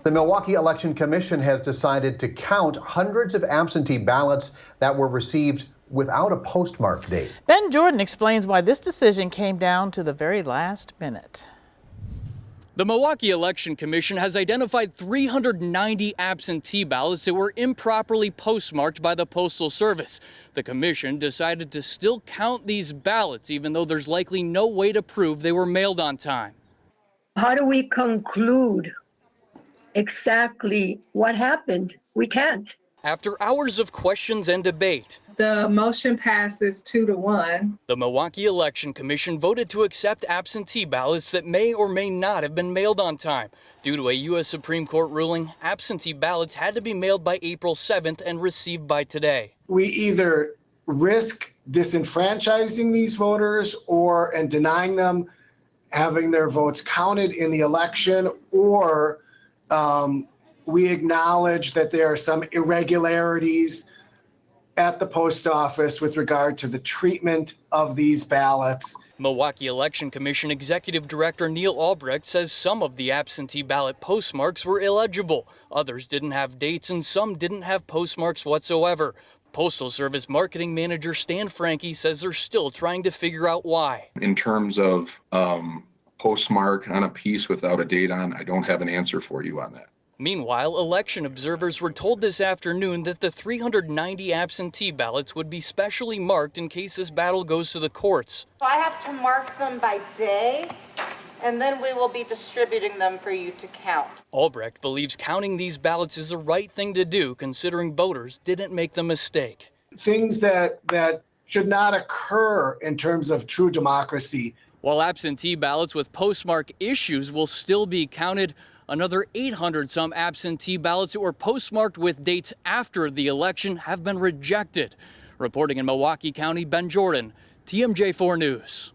The Milwaukee Election Commission has decided to count hundreds of absentee ballots that were received without a postmark date. Ben Jordan explains why this decision came down to the very last minute. The Milwaukee Election Commission has identified 390 absentee ballots that were improperly postmarked by the Postal Service. The commission decided to still count these ballots, even though there's likely no way to prove they were mailed on time. How do we conclude exactly what happened? We can't. After hours of questions and debate, the motion passes 2-1. The Milwaukee Election Commission voted to accept absentee ballots that may or may not have been mailed on time. Due to a U.S. Supreme Court ruling, absentee ballots had to be mailed by April 7th and received by today. We either risk disenfranchising these voters and denying them having their votes counted in the election, or we acknowledge that there are some irregularities at the post office with regard to the treatment of these ballots. Milwaukee Election Commission Executive Director Neil Albrecht says some of the absentee ballot postmarks were illegible. Others didn't have dates and some didn't have postmarks whatsoever. Postal Service Marketing Manager Stan Franke says they're still trying to figure out why. In terms of postmark on a piece without a date on, I don't have an answer for you on that. Meanwhile, election observers were told this afternoon that the 390 absentee ballots would be specially marked in case this battle goes to the courts. I have to mark them by day, and then we will be distributing them for you to count. Albrecht believes counting these ballots is the right thing to do, considering voters didn't make the mistake. Things that should not occur in terms of true democracy. While absentee ballots with postmark issues will still be counted, another 800-some absentee ballots that were postmarked with dates after the election have been rejected. Reporting in Milwaukee County, Ben Jordan, TMJ4 News.